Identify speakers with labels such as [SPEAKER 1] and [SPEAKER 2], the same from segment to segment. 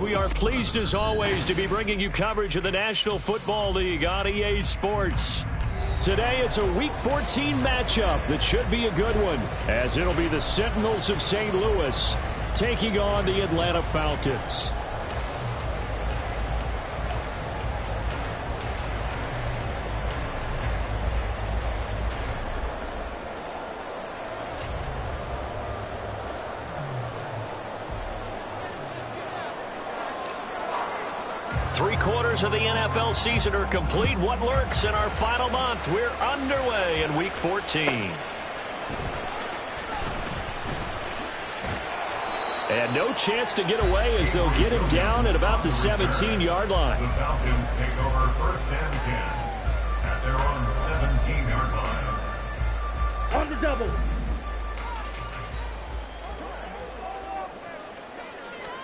[SPEAKER 1] We are pleased as always to be bringing you coverage of the National Football League on EA Sports. Today it's a Week 14 matchup that should be a good one, as it'll be the Sentinels of St. Louis taking on the Atlanta Falcons. Three-quarters of the NFL season are complete. What lurks in our final month? We're underway in Week 14. And no chance to get away as they'll get him down at about the 17-yard line.
[SPEAKER 2] The Falcons take over 1st and 10 at their own 17-yard line.
[SPEAKER 3] On the double.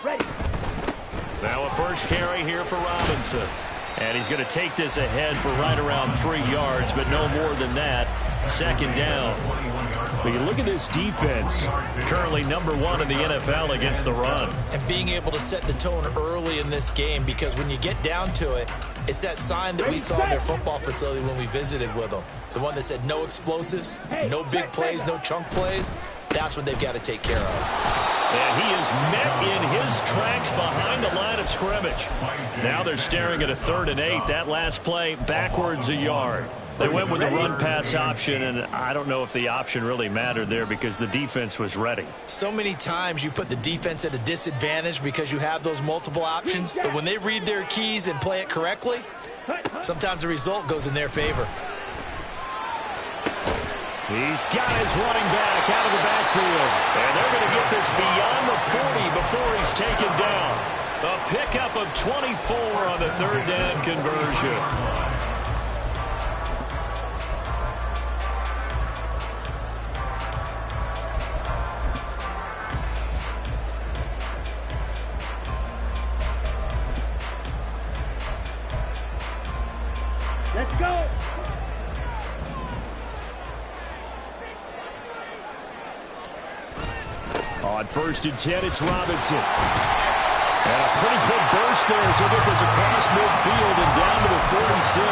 [SPEAKER 3] Ready.
[SPEAKER 1] Now a first carry here for Robinson. And he's going to take this ahead for right around 3 yards, but no more than that. 2nd down. But you look at this defense, currently #1 in the NFL against the run.
[SPEAKER 4] And being able to set the tone early in this game, because when you get down to it, it's that sign that we saw in their football facility when we visited with them. The one that said no explosives, no big plays, no chunk plays. That's what they've got to take care of.
[SPEAKER 1] And he is met in his tracks behind the line of scrimmage. Now they're staring at a 3rd and 8. That last play backwards a yard. They went with the run-pass option, and I don't know if the option really mattered there because the defense was ready.
[SPEAKER 4] So many times you put the defense at a disadvantage because you have those multiple options, but when they read their keys and play it correctly, sometimes the result goes in their favor.
[SPEAKER 1] He's got his running back out of the backfield. And they're going to get this beyond the 40 before he's taken down. A pickup of 24 on the 3rd down conversion.
[SPEAKER 3] Let's go.
[SPEAKER 1] On 1st and 10, it's Robinson. And a pretty quick burst there as he'll get this across midfield and down to the 46.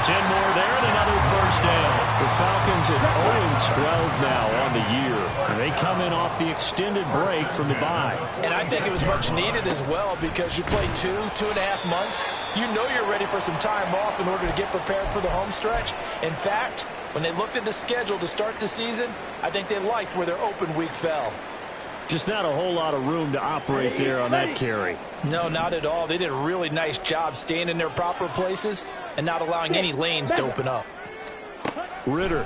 [SPEAKER 1] 10 more there and another 1st down. The Falcons at 0-12 now on the year. And they come in off the extended break from the bye.
[SPEAKER 4] And I think it was much needed as well because you play 2.5 months. You know you're ready for some time off in order to get prepared for the home stretch. In fact, when they looked at the schedule to start the season, I think they liked where their open week fell.
[SPEAKER 1] Just not a whole lot of room to operate there on that carry.
[SPEAKER 4] No, not at all. They did a really nice job staying in their proper places and not allowing any lanes to open up.
[SPEAKER 1] Ritter.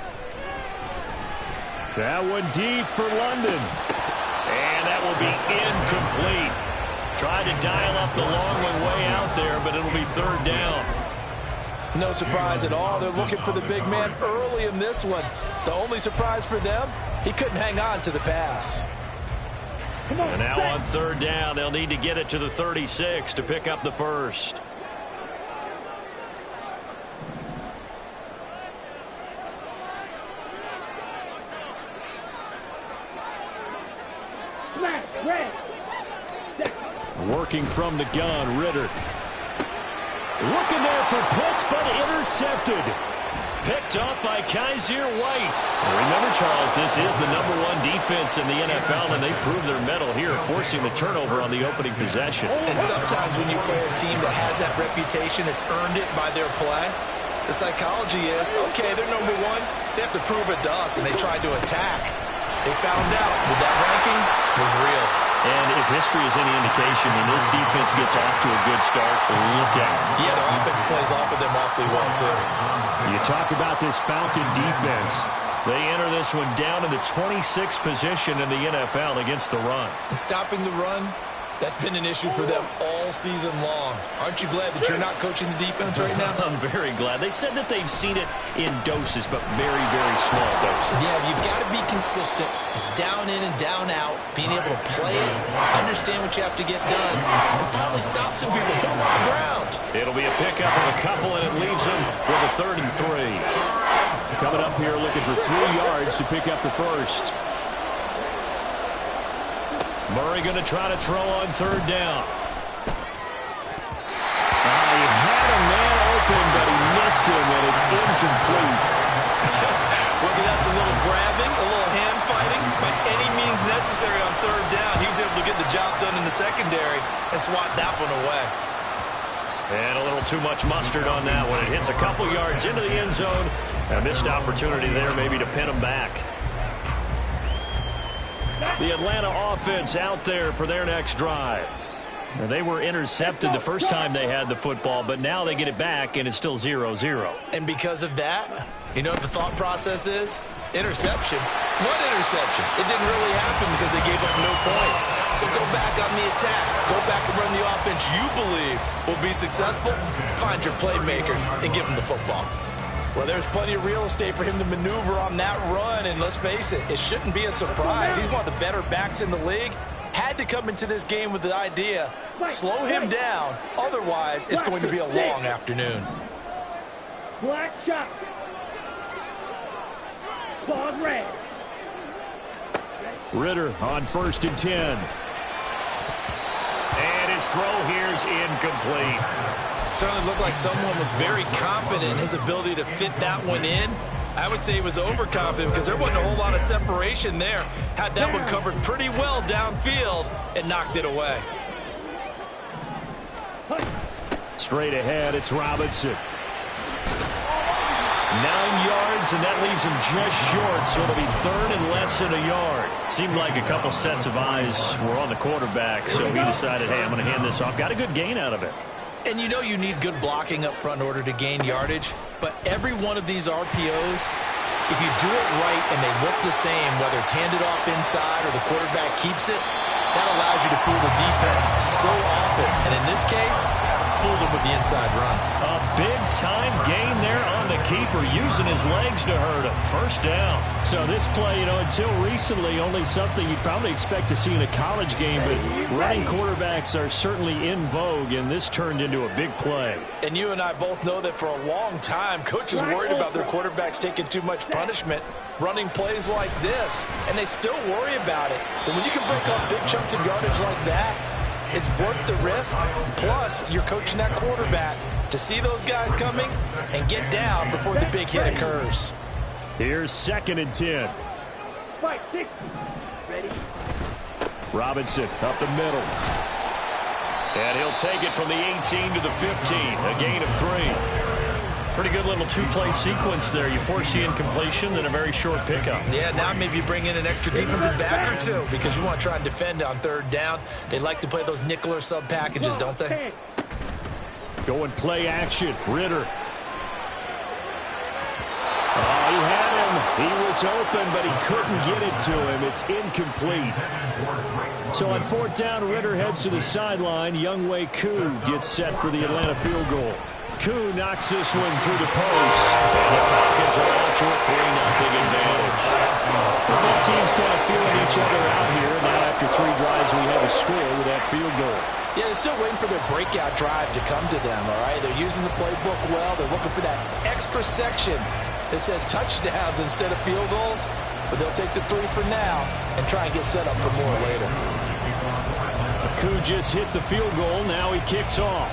[SPEAKER 1] That one deep for London. And that will be incomplete. Tried to dial up the long one way out there, but it'll be 3rd down.
[SPEAKER 4] No surprise at all. They're looking for the big man early in this one. The only surprise for them, he couldn't hang on to the pass.
[SPEAKER 1] And now on 3rd down, they'll need to get it to the 36 to pick up the 1st. Working from the gun, Ritter. Looking there for Pitts, but intercepted. Picked off by Kaiser White. Remember, Charles, this is the #1 defense in the NFL, and they proved their mettle here, forcing the turnover on the opening possession.
[SPEAKER 4] And sometimes when you play a team that has that reputation, that's earned it by their play, the psychology is, okay, they're #1. They have to prove it to us, and they tried to attack. They found out that that ranking was real.
[SPEAKER 1] And if history is any indication, when this defense gets off to a good start, look out.
[SPEAKER 4] Yeah, their offense plays off of them awfully well, too.
[SPEAKER 1] You talk about this Falcon defense. They enter this one down in the 26th position in the NFL against the run.
[SPEAKER 4] And stopping the run, that's been an issue for them all season long. Aren't you glad that you're not coaching the defense right now?
[SPEAKER 1] I'm very glad. They said that they've seen it in doses, but very, very small doses.
[SPEAKER 4] Yeah, you've got to be consistent. It's down in and down out, being able to play it, understand what you have to get done, and finally stop some people, put them on the ground.
[SPEAKER 1] It'll be a pickup of a couple, and it leaves them with a 3rd and 3. Coming up here looking for 3 yards to pick up the 1st. Murray going to try to throw on 3rd down. against him, and it's incomplete.
[SPEAKER 4] Maybe that's a little grabbing, a little hand fighting. By any means necessary on third down, he was able to get the job done in the secondary and swat that one away.
[SPEAKER 1] And a little too much mustard on that one. It hits a couple yards into the end zone. A missed opportunity there maybe to pin him back. The Atlanta offense out there for their next drive. Now, they were intercepted the first time they had the football, but now they get it back, and it's still 0-0.
[SPEAKER 4] And because of that, you know what the thought process is? Interception. What interception? It didn't really happen because they gave up no points. So go back on the attack. Go back and run the offense you believe will be successful. Find your playmakers and give them the football. Well, there's plenty of real estate for him to maneuver on that run, and let's face it, it shouldn't be a surprise. He's one of the better backs in the league. Had to come into this game with the idea, slow him down, otherwise it's going to be a long afternoon.
[SPEAKER 3] Black shot. Ball red.
[SPEAKER 1] Ritter on 1st and 10. And his throw here's incomplete.
[SPEAKER 4] Certainly looked like someone was very confident in his ability to fit that one in. I would say he was overconfident because there wasn't a whole lot of separation there. Had that one covered pretty well downfield and knocked it away.
[SPEAKER 1] Straight ahead, it's Robinson. 9 yards, and that leaves him just short, so it'll be 3rd and less than a yard. Seemed like a couple sets of eyes were on the quarterback, so he decided, hey, I'm going to hand this off. Got a good gain out of it.
[SPEAKER 4] And you know you need good blocking up front in order to gain yardage, but every one of these RPOs, if you do it right and they look the same, whether it's handed off inside or the quarterback keeps it, that allows you to fool the defense so often. And in this case, fooled him with the inside run.
[SPEAKER 1] A big-time gain there on the keeper, using his legs to hurt him. First down. So this play, you know, until recently, only something you'd probably expect to see in a college game, but running quarterbacks are certainly in vogue, and this turned into a big play.
[SPEAKER 4] And you and I both know that for a long time, coaches worried about their quarterbacks taking too much punishment, running plays like this, and they still worry about it. But when you can break up big chunks of yardage like that, it's worth the risk. Plus, you're coaching that quarterback to see those guys coming and get down before the big hit occurs.
[SPEAKER 1] Here's 2nd and 10.
[SPEAKER 3] Fight, 6. Ready.
[SPEAKER 1] Robinson up the middle. And he'll take it from the 18 to the 15. A gain of 3. Pretty good little two-play sequence there. You force the incompletion, then a very short pickup.
[SPEAKER 4] Yeah, now maybe you bring in an extra defensive back or two because you want to try and defend on 3rd down. They like to play those nickel or sub packages, don't they?
[SPEAKER 1] Going play action. Ritter. Oh, he had him. He was open, but he couldn't get it to him. It's incomplete. So on 4th down, Ritter heads to the sideline. Younghoe Koo gets set for the Atlanta field goal. Koo knocks this one through the post. And the Falcons are out to a 3-0 advantage. Both teams kind of feeling each other out here. Now after 3 drives, we have a score with that field goal.
[SPEAKER 4] Yeah, they're still waiting for their breakout drive to come to them, all right? They're using the playbook well. They're looking for that extra section that says touchdowns instead of field goals. But they'll take the 3 for now and try and get set up for more later.
[SPEAKER 1] Koo just hit the field goal. Now he kicks off.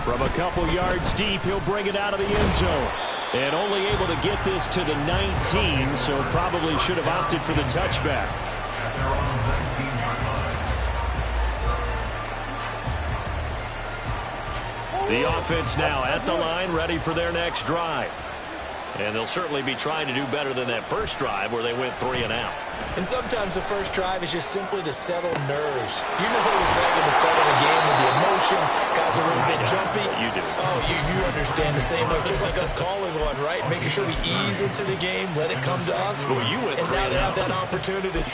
[SPEAKER 1] From a couple yards deep, he'll bring it out of the end zone. And only able to get this to the 19, so probably should have opted for the touchback. The offense now at the line, ready for their next drive. And they'll certainly be trying to do better than that first drive where they went 3 and out.
[SPEAKER 4] And sometimes the first drive is just simply to settle nerves. You know what it's like at the start of a game with the emotion. Guys are a little bit jumpy.
[SPEAKER 1] You do.
[SPEAKER 4] Oh, you understand the same way. Just like us calling one, right? Making sure we ease into the game, let it come to us.
[SPEAKER 1] Well, you went
[SPEAKER 4] and
[SPEAKER 1] 3
[SPEAKER 4] now
[SPEAKER 1] and
[SPEAKER 4] they
[SPEAKER 1] out.
[SPEAKER 4] have that opportunity.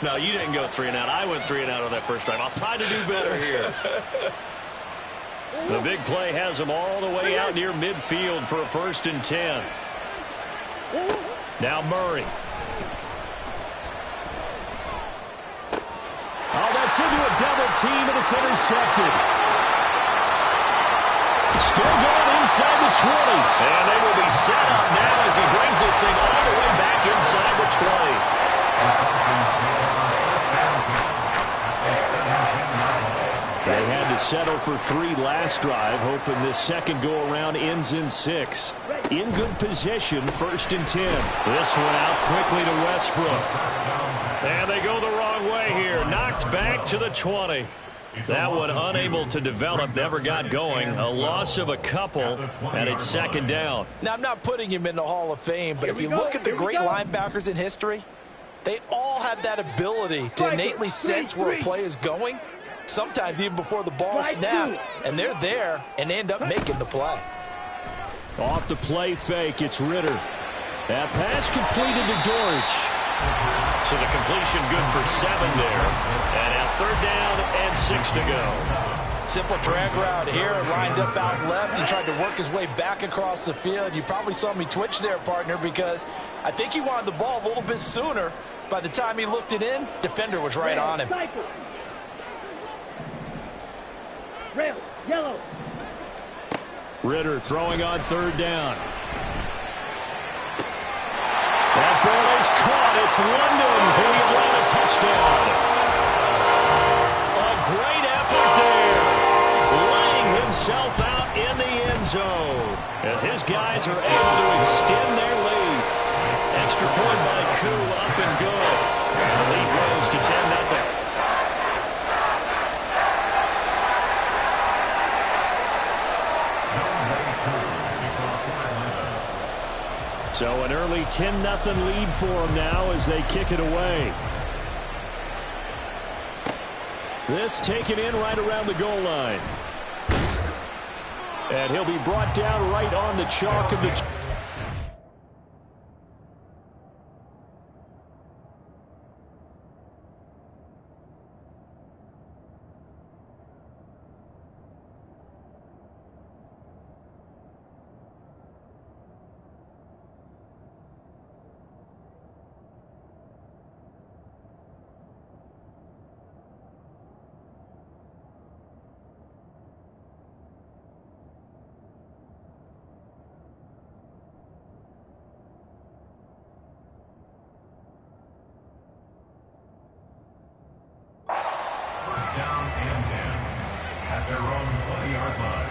[SPEAKER 1] No, you didn't go 3 and out. I went 3 and out on that first drive. I'll try to do better here. The big play has them all the way out near midfield for a 1st and 10. Now Murray. Oh, that's into a double team, and it's intercepted. Still going inside the 20. And they will be set up now as he brings this thing all the way back inside the 20. to settle for 3 last drive, hoping this second go-around ends in 6. In good position, 1st and 10. This one out quickly to Westbrook. And they go the wrong way here. Knocked back to the 20. That one unable to develop, never got going. A loss of a couple, and it's 2nd down.
[SPEAKER 4] Now, I'm not putting him in the Hall of Fame, but if you look at the great linebackers in history, they all have that ability to innately sense where a play is going, sometimes even before the ball snapped, and they're there and they end up making the play.
[SPEAKER 1] Off the play fake, it's Ritter. That pass completed to Dortch. So the completion good for 7 there. And at 3rd down and 6 to go.
[SPEAKER 4] Simple drag route here, lined up out left. He tried to work his way back across the field. You probably saw me twitch there, partner, because I think he wanted the ball a little bit sooner. By the time he looked it in, defender was right on him.
[SPEAKER 3] Red, yellow.
[SPEAKER 1] Ritter throwing on 3rd down. That ball is caught. It's London for the Atlanta touchdown. A great effort there. Laying himself out in the end zone as his guys are able to extend their lead. Extra point by Koo, up and good. And the lead grows to 10-0. So an early 10-0 lead for them now as they kick it away. This taken in right around the goal line. And he'll be brought down right on the chalk of the...
[SPEAKER 2] Down and 10 at their own 20-yard line.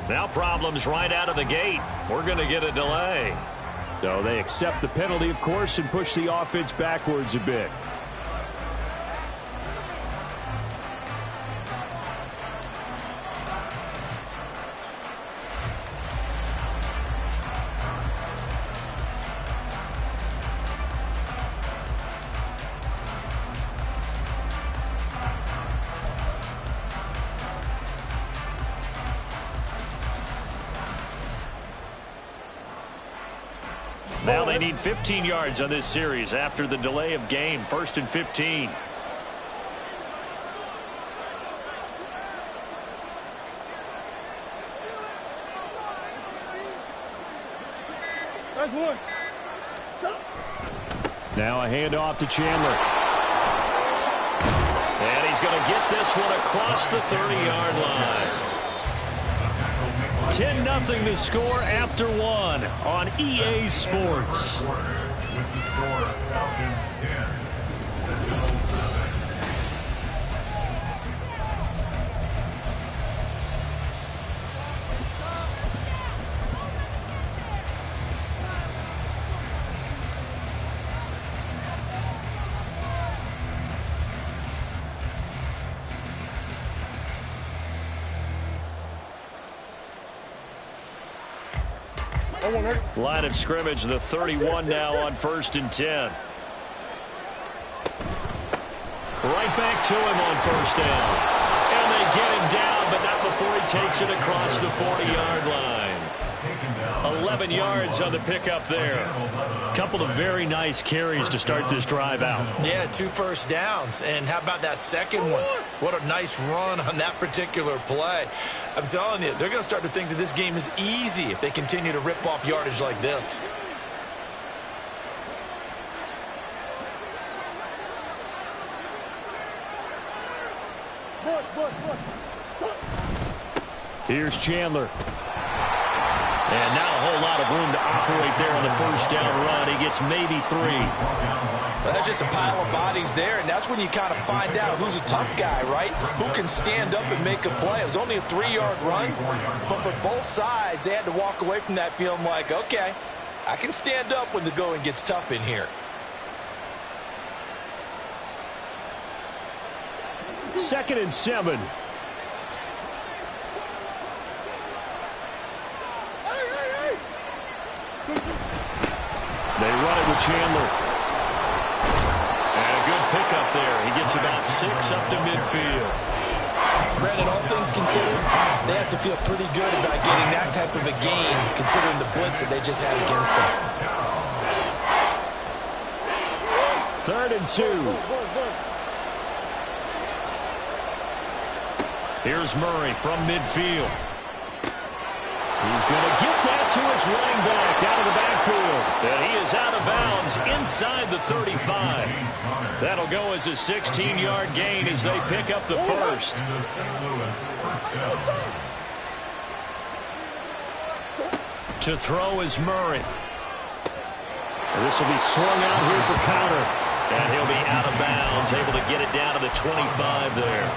[SPEAKER 1] Now problems right out of the gate. We're going to get a delay. So they accept the penalty, of course, and push the offense backwards a bit. Now they need 15 yards on this series after the delay of game. 1st and 15.
[SPEAKER 3] That's one.
[SPEAKER 1] Now a handoff to Chandler. And he's going to get this one across the 30-yard line. 10-0 the score after 1 on EA Sports.
[SPEAKER 2] With the score, Falcons 10, Sentinels 7.
[SPEAKER 1] Line of scrimmage, the 31 now on 1st and 10. Right back to him on 1st down. And they get him down, but not before he takes it across the 40-yard line. 11 yards on the pickup there. Couple of very nice carries to start this drive out.
[SPEAKER 4] Yeah, 2 first downs. And how about that second one? What a nice run on that particular play. I'm telling you, they're going to start to think that this game is easy if they continue to rip off yardage like this.
[SPEAKER 1] Here's Chandler. And not a whole lot of room to operate there on the first down run. He gets maybe 3.
[SPEAKER 4] Well, that's just a pile of bodies there, and that's when you kind of find out who's a tough guy, right? Who can stand up and make a play. It was only a 3-yard run, but for both sides, they had to walk away from that feeling like, okay, I can stand up when the going gets tough in here.
[SPEAKER 1] 2nd and 7. They run it with Chandler. And a good pickup there. He gets about 6 up to midfield.
[SPEAKER 4] Brandon, all things considered, they have to feel pretty good about getting that type of a gain, considering the blitz that they just had against them.
[SPEAKER 1] 3rd and 2. Here's Murray from midfield. He's going to get that to his running back out of the backfield. And he is out of bounds inside the 35. That'll go as a 16-yard gain as they pick up the first. To throw is Murray. And this will be swung out here for counter. And he'll be out of bounds, able to get it down to the 25 there.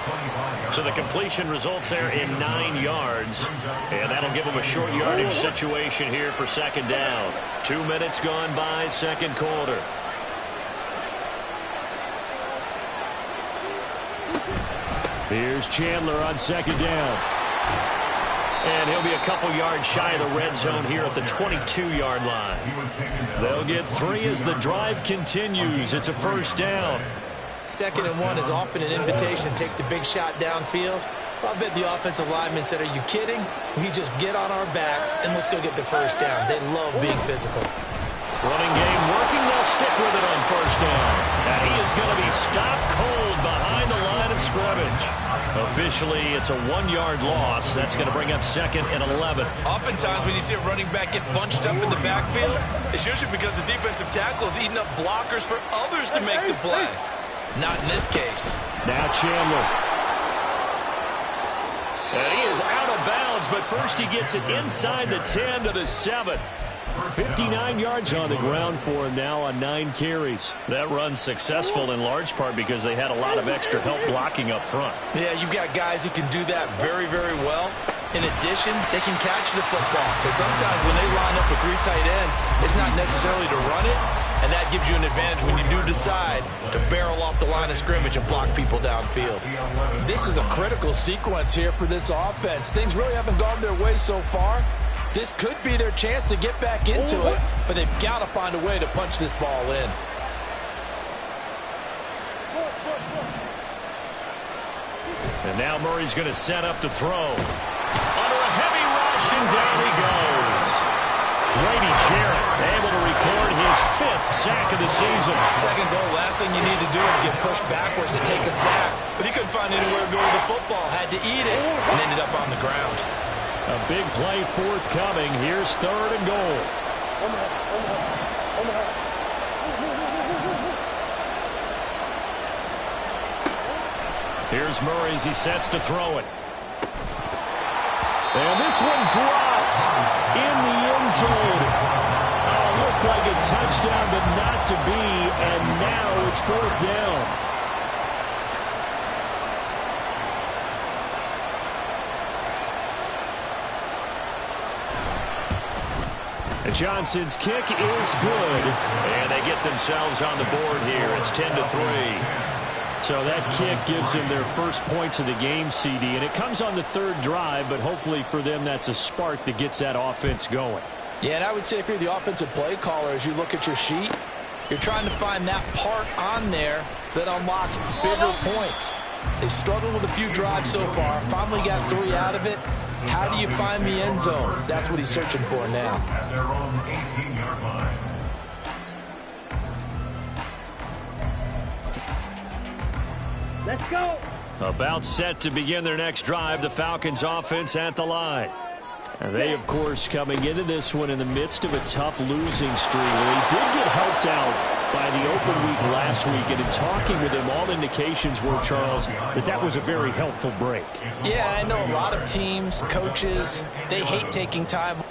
[SPEAKER 1] So the completion results there in 9 yards. And that'll give him a short yardage situation here for 2nd down. 2 minutes gone by, 2nd quarter. Here's Chandler on 2nd down. And he'll be a couple yards shy of the red zone here at the 22-yard line. They'll get 3 as the drive continues. It's a 1st down.
[SPEAKER 4] 2nd and 1 is often an invitation to take the big shot downfield. I bet the offensive lineman said, are you kidding? We just get on our backs and let's go get the 1st down. They love being physical.
[SPEAKER 1] Running game working. They'll stick with it on 1st down. And he is going to be stopped cold behind the line of scrimmage. Officially, it's a 1-yard loss. That's going to bring up 2nd and 11.
[SPEAKER 4] Oftentimes, when you see a running back get bunched up in the backfield, it's usually because the defensive tackle is eating up blockers for others to make the play. Not in this case.
[SPEAKER 1] Now Chandler. And he is out of bounds, but first he gets it inside the 10 to the 7. 59 yards on the ground for him now on 9 carries. That run's successful in large part because they had a lot of extra help blocking up front.
[SPEAKER 4] Yeah, you've got guys who can do that very, very well. In addition, they can catch the football. So sometimes when they line up with 3 tight ends, it's not necessarily to run it, and that gives you an advantage when you do decide to barrel off the line of scrimmage and block people downfield. This is a critical sequence here for this offense. Things really haven't gone their way so far. This could be their chance to get back into it, but they've got to find a way to punch this ball in.
[SPEAKER 1] And now Murray's going to set up to throw. Under a heavy rush, and down he goes. Grady Jarrett able to record his 5th sack of the season. 2nd goal, last thing you need to do is get pushed backwards to take a sack. But he couldn't find anywhere to go with the football, had to eat it, and ended up on the ground. A big play forthcoming. Here's 3rd and goal. Here's Murray as he sets to throw it. And this one drops in the end zone. Looked like a touchdown, but not to be. And now it's 4th down. Johnson's kick is good, and they get themselves on the board here. It's 10-3. So that kick gives them their first points of the game, CD, and it comes on the 3rd drive, but hopefully for them that's a spark that gets that offense going.
[SPEAKER 4] Yeah, and I would say if you're the offensive play caller, as you look at your sheet, you're trying to find that part on there that unlocks bigger points. They've struggled with a few drives so far, finally got 3 out of it. How do you find the end zone? That's what he's searching for now.
[SPEAKER 2] At their own 18-yard line.
[SPEAKER 3] Let's go.
[SPEAKER 1] About set to begin their next drive, the Falcons offense at the line. And they, of course, coming into this one in the midst of a tough losing streak. Well, he did get helped out by the open week last week, and in talking with him, all indications were, Charles, that was a very helpful break.
[SPEAKER 4] Yeah, I know a lot of teams, coaches, they hate taking time.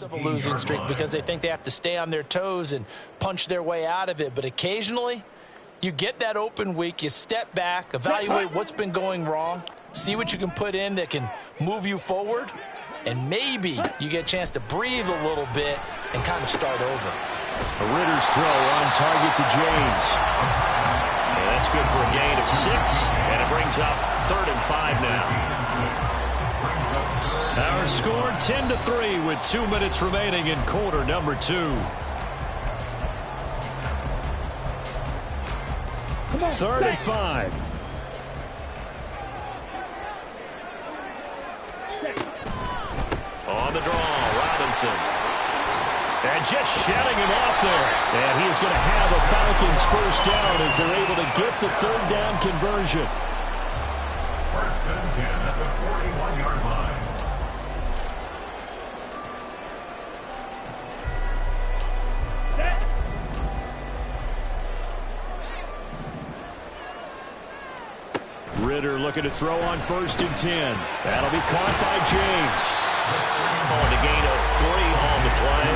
[SPEAKER 4] Of a losing streak because they think they have to stay on their toes and punch their way out of it. But occasionally you get that open week, you step back, evaluate what's been going wrong, see what you can put in that can move you forward, and maybe you get a chance to breathe a little bit and kind of start over.
[SPEAKER 1] Ritter's throw on target to James. And that's good for a gain of 6, and it brings up 3rd and 5 now. Our score 10-3 with 2 minutes remaining in quarter number 2. 3rd and 5. On the draw, Robinson. And just shutting him off there. And he is going to have a Falcons first down as they're able to get the 3rd down conversion.
[SPEAKER 2] First and 10 at the 41-yard line.
[SPEAKER 1] Ritter looking to throw on 1st and 10. That'll be caught by James. On the gain of 3 on the play,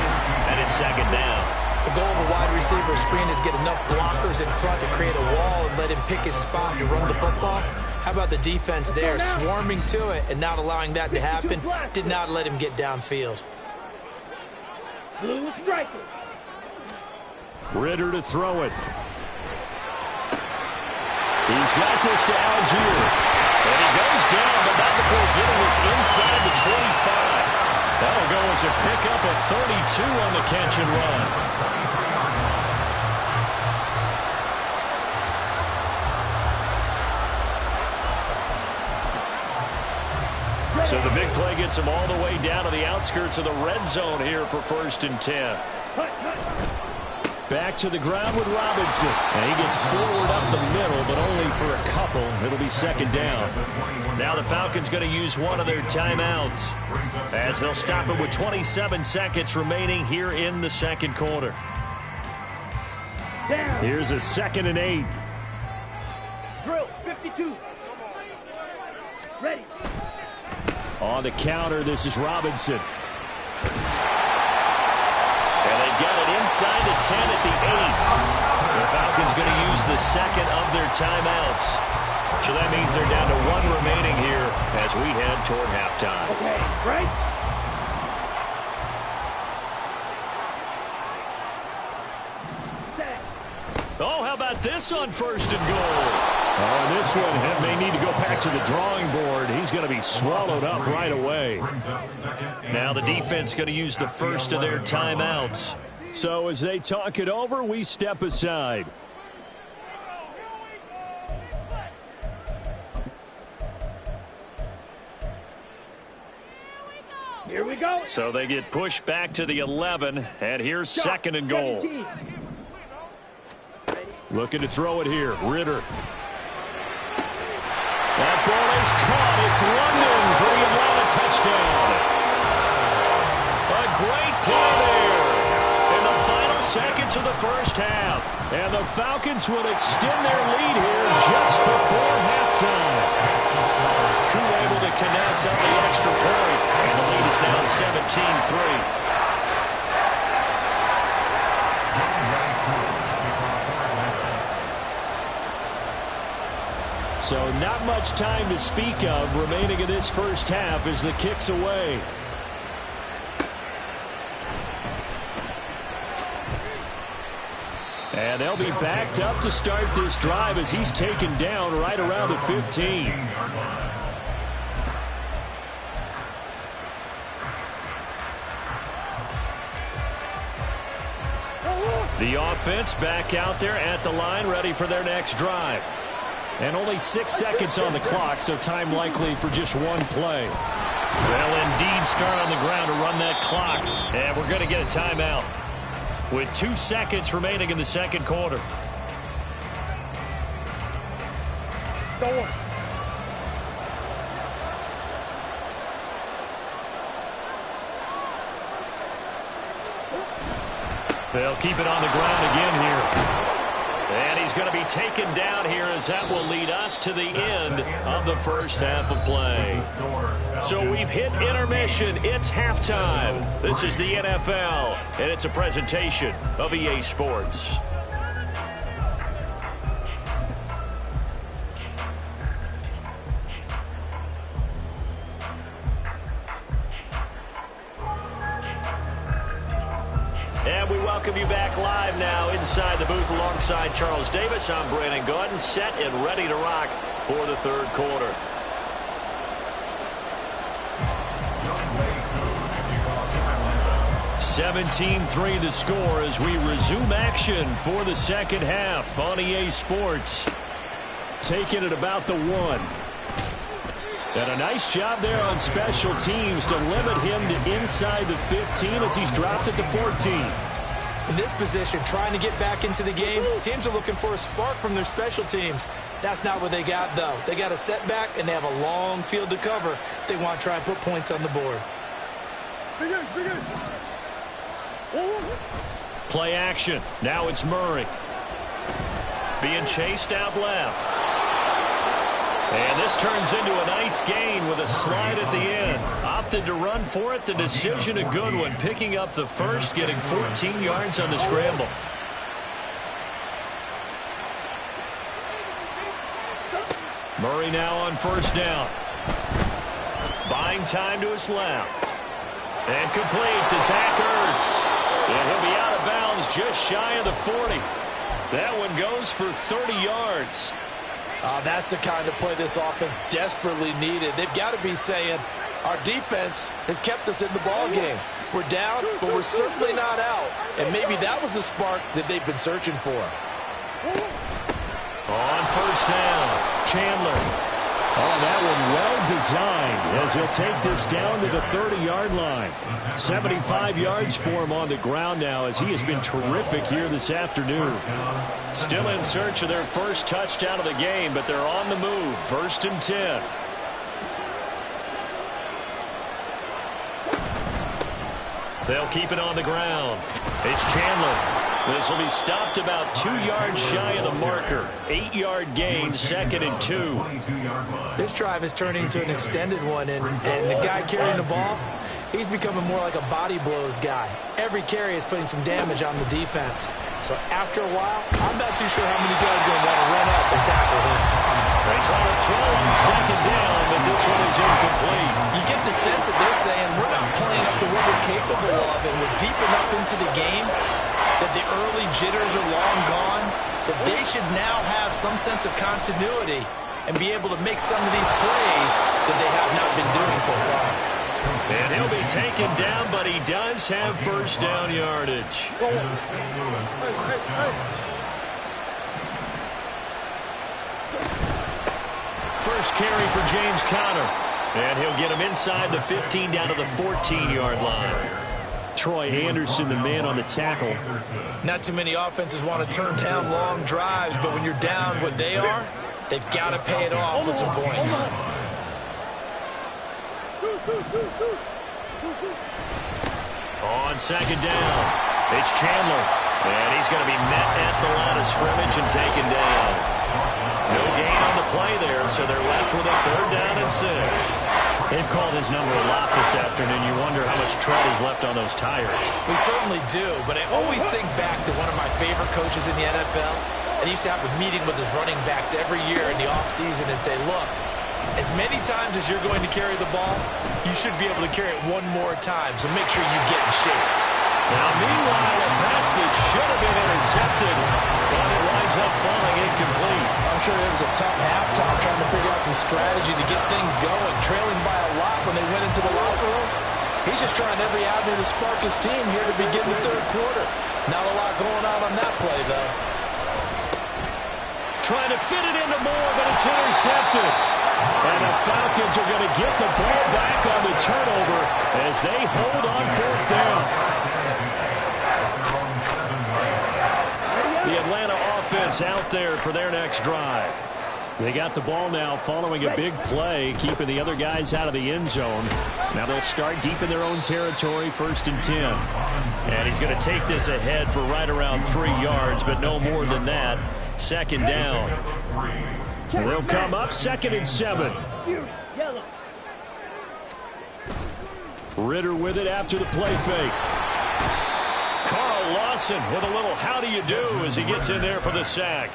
[SPEAKER 1] and it's 2nd down.
[SPEAKER 4] The goal of a wide receiver receiver screen is get enough blockers in front to create a wall and let him pick his spot to run the football. How about the defense there, swarming to it and not allowing that to happen? Did not let him get downfield.
[SPEAKER 3] Blue striker.
[SPEAKER 1] Ritter to throw it. He's got this to Algier. And he goes down, but not before getting this inside the 25. That'll go as a pickup of 32 on the catch and run. So the big play gets him all the way down to the outskirts of the red zone here for 1st and 10. Back to the ground with Robinson. And he gets forward up the middle, but only for a couple. It'll be 2nd down. Now the Falcons going to use one of their timeouts as they'll stop it with 27 seconds remaining here in the 2nd quarter. Here's a 2nd and 8.
[SPEAKER 3] Drill, 52. Ready.
[SPEAKER 1] On the counter, this is Robinson. And they've got it inside the 10 at the 8. The Falcons going to use the 2nd of their timeouts. So that means they're down to 1 remaining here as we head toward halftime.
[SPEAKER 3] Okay, right.
[SPEAKER 1] Oh, how about this on 1st and goal? Oh, this one may need to go back to the drawing board. He's going to be swallowed up right away. Now the defense going to use the 1st of their timeouts. So as they talk it over, we step aside.
[SPEAKER 3] Here we go.
[SPEAKER 1] So they get pushed back to the 11, and here's 2nd and goal. Looking to throw it here. Ritter. That ball is caught. It's London for the Atlanta touchdown. A great play there in the final seconds of the 1st half. And the Falcons would extend their lead here just before halftime. Crew able to connect on the extra point. And the lead is now 17-3. So not much time to speak of remaining in this 1st half as the kick's away. And they'll be backed up to start this drive as he's taken down right around the 15. The offense back out there at the line, ready for their next drive. And only 6 seconds on the clock, so time likely for just one play. They'll indeed start on the ground to run that clock. And we're going to get a timeout with 2 seconds remaining in the 2nd quarter.
[SPEAKER 3] Go on.
[SPEAKER 1] They'll keep it on the ground again here. And he's going to be taken down here as that will lead us to the end of the 1st half of play. So we've hit intermission. It's halftime. This is the NFL, and it's a presentation of EA Sports. And we welcome you back live now inside the booth alongside Charles Davis. I'm Brandon Gaudin, set and ready to rock for the 3rd quarter. (17-3) the score as we resume action for the 2nd half on EA Sports. Taking it about the 1. And a nice job there on special teams to limit him to inside the 15 as he's dropped at the 14.
[SPEAKER 4] In this position, trying to get back into the game, teams are looking for a spark from their special teams. That's not what they got, though. They got a setback, and they have a long field to cover if they want to try and put points on the board.
[SPEAKER 1] Play action. Now it's Murray. Being chased out left. And this turns into a nice gain with a slide at the end. Opted to run for it. The decision a good one. Picking up the 1st, getting 14 yards on the scramble. Murray now on first down. Buying time to his left. And complete to Zach Ertz. And he'll be out of bounds just shy of the 40. That one goes for 30 yards.
[SPEAKER 4] That's the kind of play this offense desperately needed. They've got to be saying, our defense has kept us in the ball game. We're down, but we're certainly not out. And maybe that was the spark that they've been searching for.
[SPEAKER 1] On first down, Chandler. Oh, that one well designed as he'll take this down to the 30-yard line. 75 yards for him on the ground now as he has been terrific here this afternoon. Still in search of their first touchdown of the game, but they're on the move. 1st and 10. They'll keep it on the ground. It's Chandler. This will be stopped about 2 yards shy of the marker. 8-yard gain, 2nd and 2.
[SPEAKER 4] This drive is turning into an extended one, and the guy carrying the ball, he's becoming more like a body blows guy. Every carry is putting some damage on the defense. So after a while, I'm not too sure how many guys are going to want to run up and tackle him.
[SPEAKER 1] They try to throw on 2nd down, but this one is incomplete.
[SPEAKER 4] You get the sense that they're saying we're not playing up to what we're capable of, and we're deep enough into the game that the early jitters are long gone, that they should now have some sense of continuity and be able to make some of these plays that they have not been doing so far.
[SPEAKER 1] And he'll be taken down, but he does have first down yardage. First carry for James Conner. And he'll get him inside the 15 down to the 14-yard line. Troy Anderson, the man on the tackle.
[SPEAKER 4] Not too many offenses want to turn down long drives, but when you're down what they are, they've got to pay it off with some points.
[SPEAKER 1] On 2nd down, it's Chandler. And he's going to be met at the line of scrimmage and taken down. No gain on the play there, so they're left with a 3rd down and 6. They've called his number a lot this afternoon. You wonder how much tread is left on those tires.
[SPEAKER 4] We certainly do, but I always think back to one of my favorite coaches in the NFL. And he used to have a meeting with his running backs every year in the offseason and say, look, as many times as you're going to carry the ball, you should be able to carry it one more time, so make sure you get in shape.
[SPEAKER 1] Now, meanwhile, a pass that should have been intercepted, but it winds up falling incomplete.
[SPEAKER 4] I'm sure it was a tough halftime trying to figure out some strategy to get things going, trailing by a lot when they went into the locker room. He's just trying every avenue to spark his team here to begin the 3rd quarter. Not a lot going on that play, though.
[SPEAKER 1] Trying to fit it into Moore, but it's intercepted. And the Falcons are going to get the ball back on the turnover as they hold on 4th down. The Atlanta offense out there for their next drive. They got the ball now following a big play, keeping the other guys out of the end zone. Now they'll start deep in their own territory, 1st and 10. And he's going to take this ahead for right around 3 yards, but no more than that. 2nd down. They'll come up 2nd and 7. Ritter with it after the play fake. Carl Lawson with a little how do you do as he gets in there for the sack.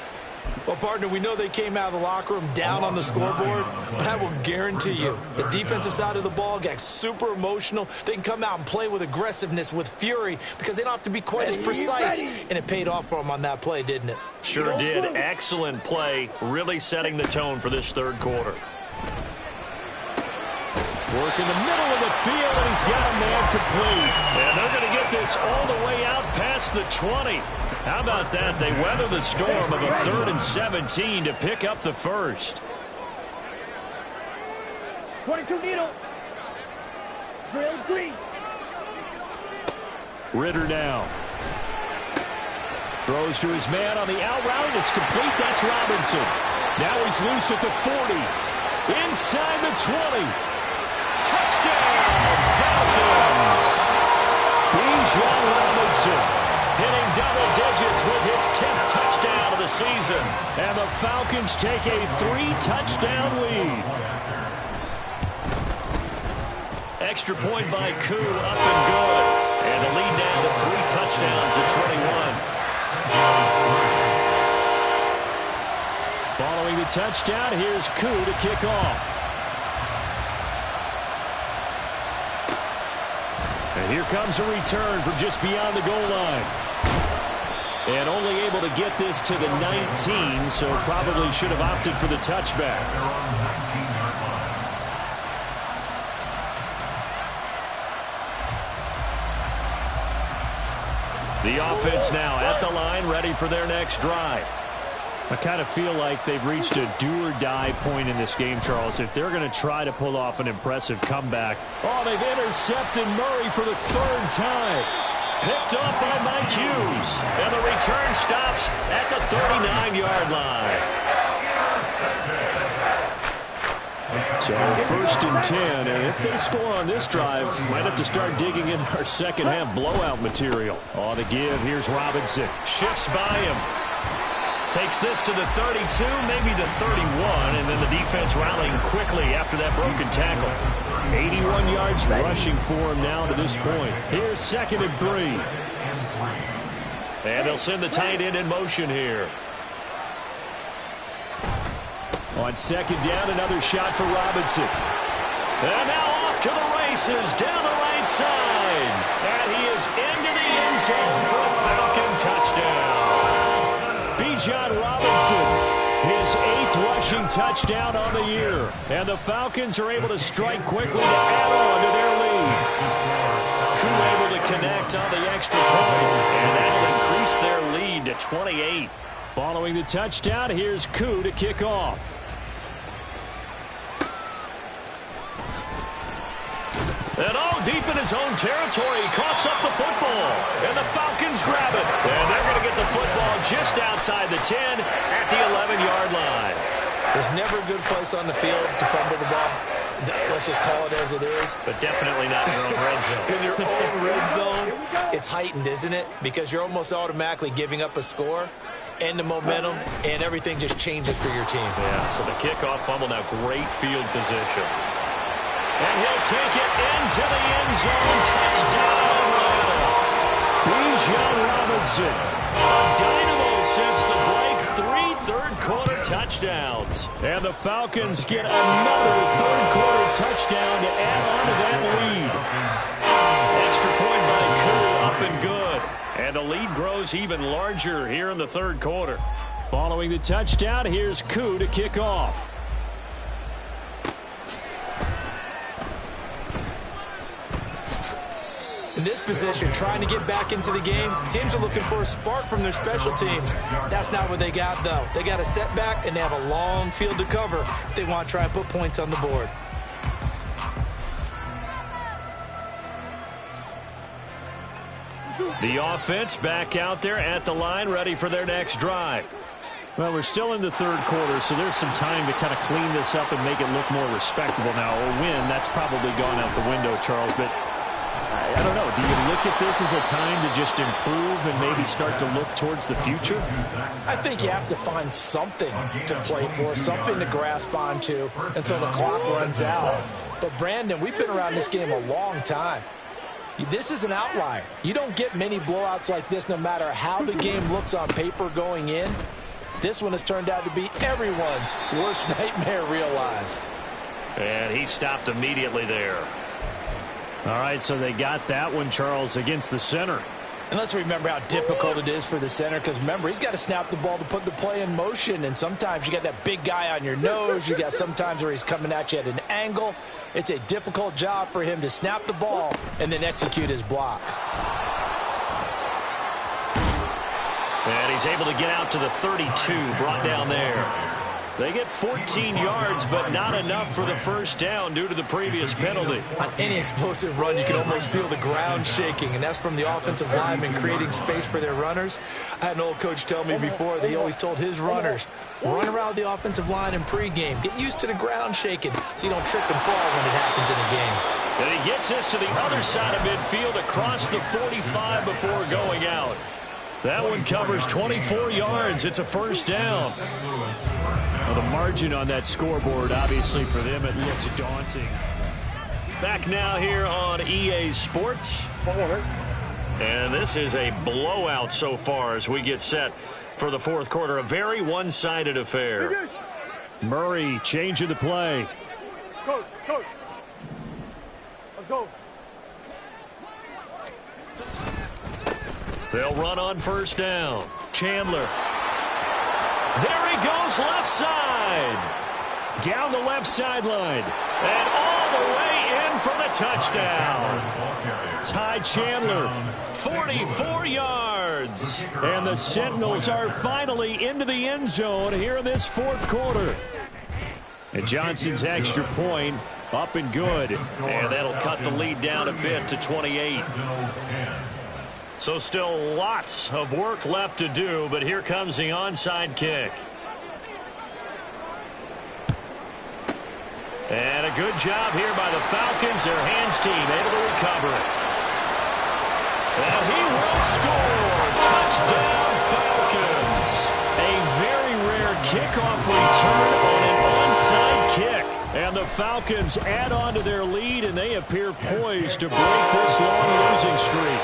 [SPEAKER 4] Well, partner, we know they came out of the locker room down on the scoreboard, but I will guarantee you the defensive side of the ball got super emotional. They can come out and play with aggressiveness, with fury, because they don't have to be quite as precise, and it paid off for them on that play, didn't it?
[SPEAKER 1] Sure did. Excellent play, really setting the tone for this 3rd quarter. Work in the middle of the field, and he's got a man complete. And they're going to get this all the way out past the 20. How about that? They weather the storm of a 3rd and 17 to pick up the first.
[SPEAKER 3] 22 needle. Drill green.
[SPEAKER 1] Ritter now. Throws to his man on the out route. It's complete. That's Robinson. Now he's loose at the 40. Inside the 20. Touchdown, Falcons! Bijan Robinson hitting double digits with his 10th touchdown of the season. And the Falcons take a 3-touchdown lead. Extra point by Koo, up and good. And the lead now to 3 touchdowns at 21. Following the touchdown. Here's Koo to kick off. And here comes a return from just beyond the goal line. And only able to get this to the 19, so probably should have opted for the touchback. The offense now at the line, ready for their next drive. I kind of feel like they've reached a do-or-die point in this game, Charles. If they're going to try to pull off an impressive comeback. Oh, they've intercepted Murray for the third time. Picked up by Mike Hughes. And the return stops at the 39-yard line. So 1st and 10, and if they score on this drive, might have to start digging in our second-half blowout material. On the give, here's Robinson. Shifts by him. Takes this to the 32, maybe the 31, and then the defense rallying quickly after that broken tackle. 81 yards rushing for him now to this point. Here's 2nd and 3. And they'll send the tight end in motion here. On 2nd down, another shot for Robinson. And now off to the races down the right side. And he is into the end zone for a Falcon touchdown. Bijan Robinson, his 8th rushing touchdown on the year. And the Falcons are able to strike quickly to add on to their lead. Koo able to connect on the extra point, and that'll increase their lead to 28. Following the touchdown, here's Koo to kick off. And all deep in his own territory, he coughs up the football. And the Falcons grab it. And they're going to get the football just outside the 10 at the 11-yard line.
[SPEAKER 4] There's never a good place on the field to fumble the ball. Let's just call it as it is.
[SPEAKER 1] But definitely not in your own red zone.
[SPEAKER 4] In your own red zone, it's heightened, isn't it? Because you're almost automatically giving up a score and the momentum, and everything just changes for your team.
[SPEAKER 1] Yeah, so the kickoff fumble, now great field position. And he'll take it into the end zone. Touchdown. Bijan Robinson, a dynamo since the break. 3 third-quarter touchdowns. And the Falcons get another third-quarter touchdown to add on to that lead. Extra point by Koo, up and good. And the lead grows even larger here in the third quarter. Following the touchdown, here's Koo to kick off.
[SPEAKER 4] In this position, trying to get back into the game, teams are looking for a spark from their special teams. That's not what they got, though. They got a setback, and they have a long field to cover if they want to try and put points on the board.
[SPEAKER 1] The offense back out there at the line, ready for their next drive. Well, we're still in the third quarter, so there's some time to kind of clean this up and make it look more respectable now. A win, that's probably gone out the window, Charles, but I don't know. Do you look at this as a time to just improve and maybe start to look towards the future?
[SPEAKER 4] I think you have to find something to play for, something to grasp onto until the clock runs out. But, Brandon, we've been around this game a long time. This is an outlier. You don't get many blowouts like this no matter how the game looks on paper going in. This one has turned out to be everyone's worst nightmare realized.
[SPEAKER 1] And he stopped immediately there. All right, so they got that one, Charles, against the center.
[SPEAKER 4] And let's remember how difficult it is for the center, because remember, he's got to snap the ball to put the play in motion, and sometimes you got that big guy on your nose. You got sometimes where he's coming at you at an angle. It's a difficult job for him to snap the ball and then execute his block.
[SPEAKER 1] And he's able to get out to the 32, brought down there. They get 14 yards, but not enough for the first down due to the previous penalty.
[SPEAKER 4] On any explosive run, you can almost feel the ground shaking, and that's from the offensive linemen creating space for their runners. I had an old coach tell me before, they always told his runners, run around the offensive line in pregame. Get used to the ground shaking so you don't trip and fall when it happens in a game.
[SPEAKER 1] And he gets us to the other side of midfield across the 45 before going out. That one covers 24 yards. It's a first down. Well, the margin on that scoreboard, obviously, for them, it looks daunting. Back now here on EA Sports. And this is a blowout so far as we get set for the fourth quarter. A very one-sided affair. Murray changing the play.
[SPEAKER 3] Coach. Let's go.
[SPEAKER 1] They'll run on first down. Chandler. There he goes, left side. Down the left sideline. And all the way in for the touchdown. Ty Chandler, 44 yards. And the Sentinels are finally into the end zone here in this fourth quarter. And Johnson's extra point up and good. And that'll cut the lead down a bit to 28. So still lots of work left to do, but here comes the onside kick. And a good job here by the Falcons, their hands team, able to recover it. And he will score. Touchdown, Falcons. A very rare kickoff return on an onside kick. And the Falcons add on to their lead, and they appear poised to break this long losing streak.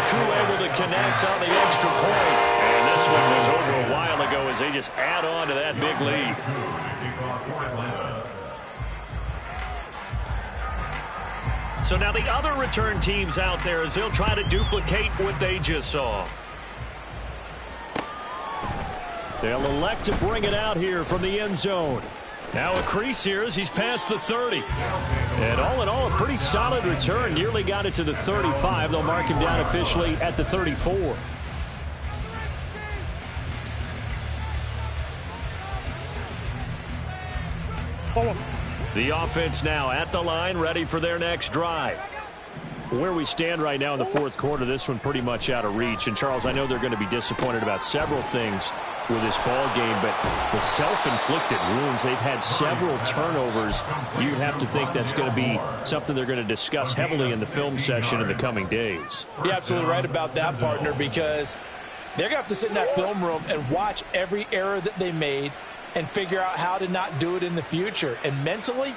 [SPEAKER 1] Crew able to connect on the extra point. And this one was over a while ago as they just add on to that big lead. So now the other return teams out there as they'll try to duplicate what they just saw. They'll elect to bring it out here from the end zone. Now a crease here as he's past the 30. And all in all, a pretty solid return. Nearly got it to the 35. They'll mark him down officially at the 34. The offense now at the line, ready for their next drive. Where we stand right now in the fourth quarter, this one pretty much out of reach. And, Charles, I know they're going to be disappointed about several things with this ball game, but the self-inflicted wounds, they've had several turnovers. You'd have to think that's going to be something they're going to discuss heavily in the film session in the coming days.
[SPEAKER 4] You're absolutely right about that, partner, because they're going to have to sit in that film room and watch every error that they made and figure out how to not do it in the future. And mentally,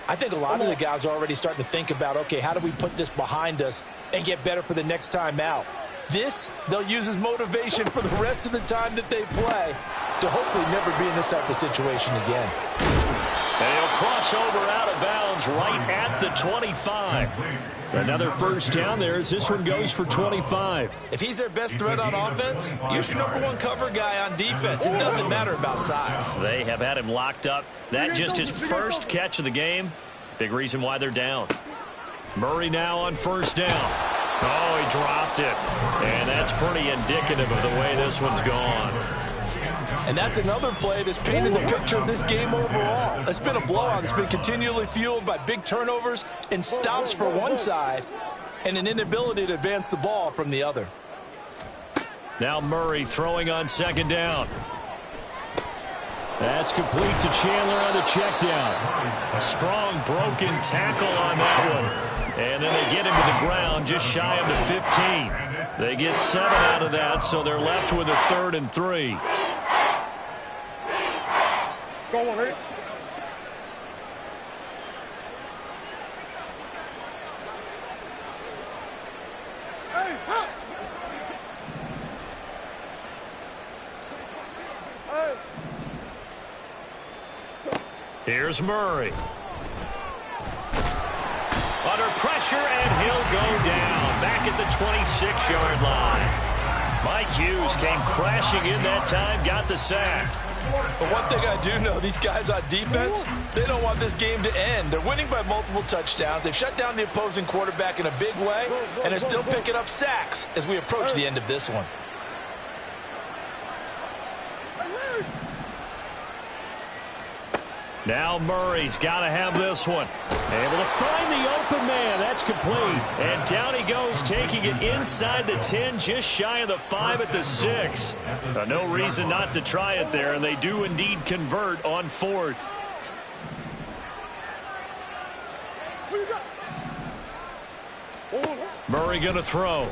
[SPEAKER 4] I think a lot of the guys are already starting to think about, okay, how do we put this behind us and get better for the next time out? This, they'll use as motivation for the rest of the time that they play to hopefully never be in this type of situation again.
[SPEAKER 1] And he'll cross over out of bounds right at the 25. Another first down there as this one goes for 25.
[SPEAKER 4] If he's their best threat on offense, use your number one cover guy on defense. It doesn't matter about size.
[SPEAKER 1] They have had him locked up. That just his first catch of the game. Big reason why they're down. Murray now on first down. Oh, he dropped it. And that's pretty indicative of the way this one's gone.
[SPEAKER 4] And that's another play that's painted the picture of this game overall. It's been a blowout. It's been continually fueled by big turnovers and stops for one side and an inability to advance the ball from the other.
[SPEAKER 1] Now Murray throwing on second down. That's complete to Chandler on the check down. A strong broken tackle on that one. And then they get him to the ground just shy of the 15. They get 7 out of that, so they're left with a 3rd and 3.
[SPEAKER 3] Go on, ready? Hey, huh. Hey.
[SPEAKER 1] Here's Murray. Under pressure, and he'll go down. Back at the 26-yard line. Mike Hughes came crashing in that time, got the sack.
[SPEAKER 4] But one thing I do know, these guys on defense, they don't want this game to end. They're winning by multiple touchdowns. They've shut down the opposing quarterback in a big way, and they're still picking up sacks as we approach the end of this one.
[SPEAKER 1] Now Murray's got to have this one. Able to find the open man. That's complete. And down he goes, taking it inside the 10, just shy of the 5 at the 6. No reason not to try it there, and they do indeed convert on 4th. Murray going to throw.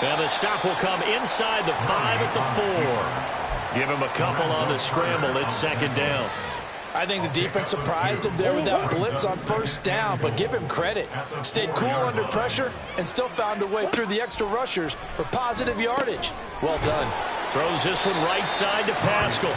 [SPEAKER 1] And the stop will come inside the 5 at the 4. Give him a couple on the scramble. It's second down.
[SPEAKER 4] I think the defense surprised him there with that blitz on first down, but give him credit. Stayed cool under pressure and still found a way through the extra rushers for positive yardage. Well done.
[SPEAKER 1] Throws this one right side to Pascal.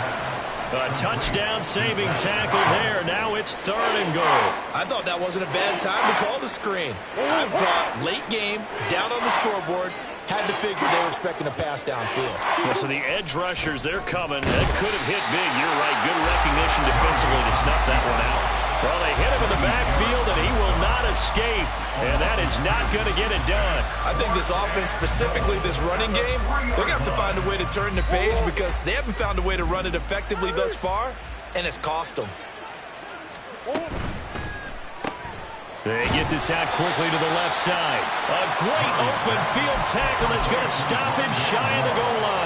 [SPEAKER 1] A touchdown-saving tackle there. Now it's 3rd and goal.
[SPEAKER 4] I thought that wasn't a bad time to call the screen. I thought late game, down on the scoreboard, had to figure they were expecting a pass downfield.
[SPEAKER 1] Yeah, so the edge rushers, they're coming. That could have hit big. You're right. Good recognition defensively to snuff that one out. Well, they hit him in the backfield, and he will not escape. And that is not going to get it done.
[SPEAKER 4] I think this offense, specifically this running game, they're going to have to find a way to turn the page because they haven't found a way to run it effectively thus far, and it's cost them.
[SPEAKER 1] They get this out quickly to the left side. A great open field tackle that's going to stop him shy of the goal line.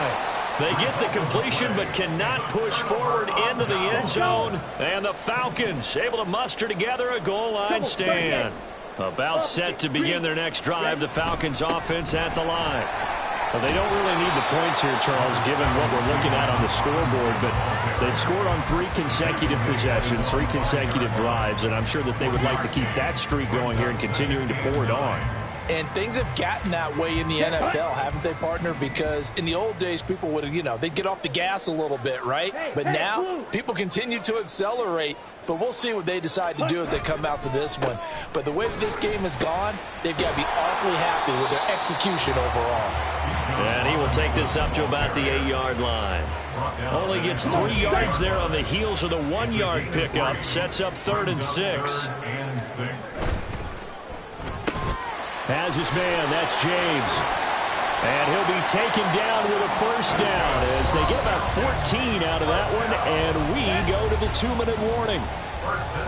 [SPEAKER 1] They get the completion but cannot push forward into the end zone. And the Falcons able to muster together a goal line stand. About set to begin their next drive, the Falcons offense at the line. Well, they don't really need the points here, Charles, given what we're looking at on the scoreboard, but they've scored on 3 consecutive possessions, 3 consecutive drives, and I'm sure that they would like to keep that streak going here and continuing to pour it on.
[SPEAKER 4] And things have gotten that way in the NFL, haven't they, partner? Because in the old days, people would, they'd get off the gas a little bit, right? But now, people continue to accelerate. But we'll see what they decide to do as they come out for this one. But the way that this game has gone, they've got to be awfully happy with their execution overall.
[SPEAKER 1] And he will take this up to about the 8-yard line. Only gets 3 yards there on the heels of the 1-yard pickup. Sets up 3rd and 6. Has his man, that's James. And he'll be taken down with a 1st down as they get about 14 out of that one, and we go to the 2-minute warning.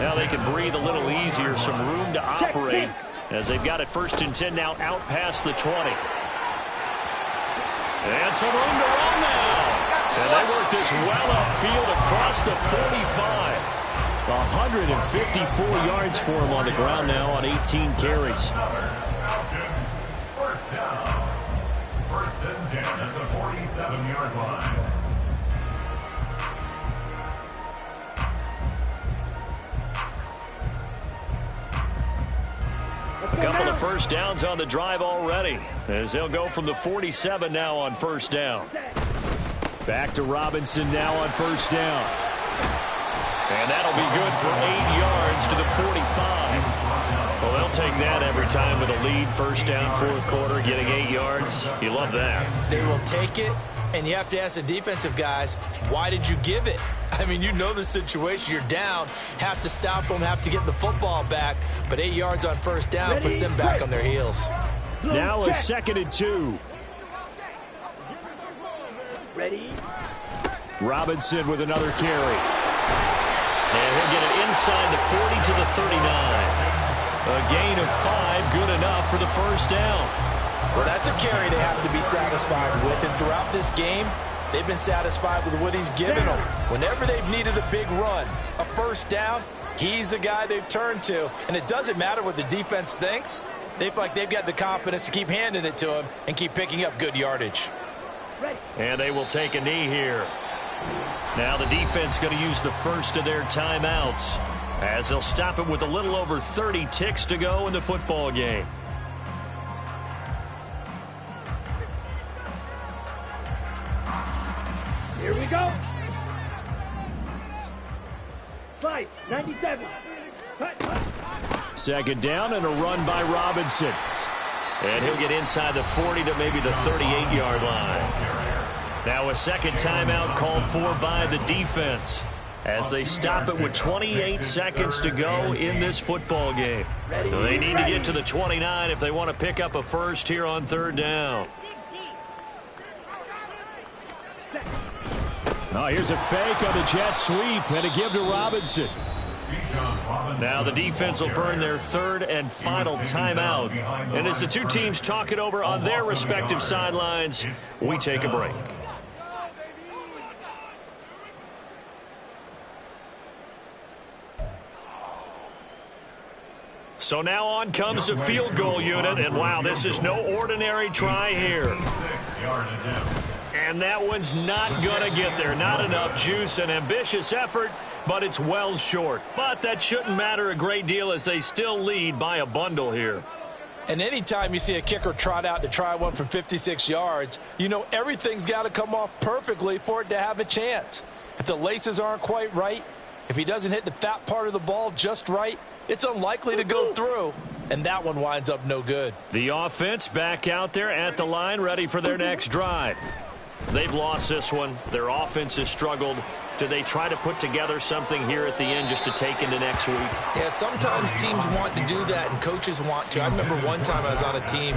[SPEAKER 1] Now they can breathe a little easier, some room to operate as they've got it 1st and 10 now out past the 20. And some room to run now. And they work this well upfield across the 45. 154 yards for him on the ground now on 18 carries.
[SPEAKER 2] First down. 1st and 10 at the 47-yard line.
[SPEAKER 1] A couple of 1st downs on the drive already as they'll go from the 47 now on 1st down. Back to Robinson now on 1st down. And that'll be good for 8 yards to the 45. Well, they'll take that every time with a lead. 1st down, 4th quarter, getting 8 yards. You love that.
[SPEAKER 4] They will take it, and you have to ask the defensive guys, why did you give it? I mean, you know the situation. You're down, have to stop them, have to get the football back. But 8 yards on 1st down puts them back on their heels.
[SPEAKER 1] Now a 2nd and 2.
[SPEAKER 3] Ready?
[SPEAKER 1] Robinson with another carry. And he'll get it inside the 40 to the 39. A gain of 5, good enough for the 1st down.
[SPEAKER 4] Well, that's a carry they have to be satisfied with. And throughout this game, they've been satisfied with what he's given them. Whenever they've needed a big run, a 1st down, he's the guy they've turned to. And it doesn't matter what the defense thinks. They feel like they've got the confidence to keep handing it to him and keep picking up good yardage.
[SPEAKER 1] And they will take a knee here. Now the defense going to use the 1st of their timeouts as they'll stop it with a little over 30 ticks to go in the football game.
[SPEAKER 3] Here we go. Slide, 97. Cut.
[SPEAKER 1] 2nd down and a run by Robinson. And he'll get inside the 40 to maybe the 38-yard line. Now a 2nd timeout called for by the defense as they stop it with 28 seconds to go in this football game. They need to get to the 29 if they want to pick up a 1st here on 3rd down. Oh, here's a fake on the jet sweep and a give to Robinson. Now the defense will burn their 3rd and final timeout. And as the two teams talk it over on their respective sidelines, we take a break. So now on comes the field goal unit, and wow, this is no ordinary try here. And that one's not going to get there. Not enough juice, an ambitious effort, but it's well short. But that shouldn't matter a great deal as they still lead by a bundle here.
[SPEAKER 4] And anytime you see a kicker trot out to try one from 56 yards, you know everything's got to come off perfectly for it to have a chance. If the laces aren't quite right, if he doesn't hit the fat part of the ball just right, it's unlikely to go through, and that one winds up no good.
[SPEAKER 1] The offense back out there at the line, ready for their next drive. They've lost this one. Their offense has struggled. Do they try to put together something here at the end just to take into next week?
[SPEAKER 4] Yeah, sometimes teams want to do that, and coaches want to. I remember one time I was on a team,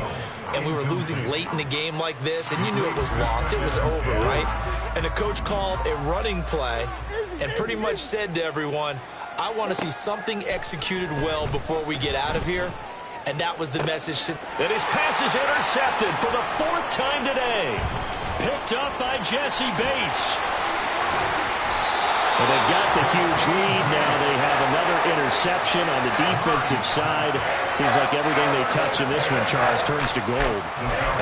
[SPEAKER 4] and we were losing late in the game like this, and you knew it was lost. It was over, right? And the coach called a running play and pretty much said to everyone, I want to see something executed well before we get out of here. And that was the message to...
[SPEAKER 1] And his pass is intercepted for the 4th time today. Picked up by Jesse Bates. Well, they've got the huge lead now. They have another interception on the defensive side. Seems like everything they touch in this one, Charles, turns to gold.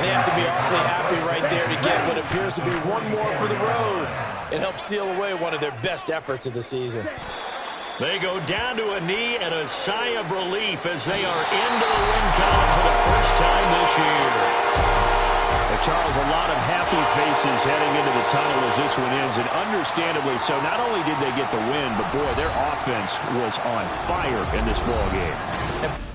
[SPEAKER 4] And they have to be happy right there to get what appears to be one more for the road. It helps seal away one of their best efforts of the season.
[SPEAKER 1] They go down to a knee and a sigh of relief as they are into the win column for the first time this year. Charles, a lot of happy faces heading into the tunnel as this one ends, and understandably so. Not only did they get the win, but boy, their offense was on fire in this ball game.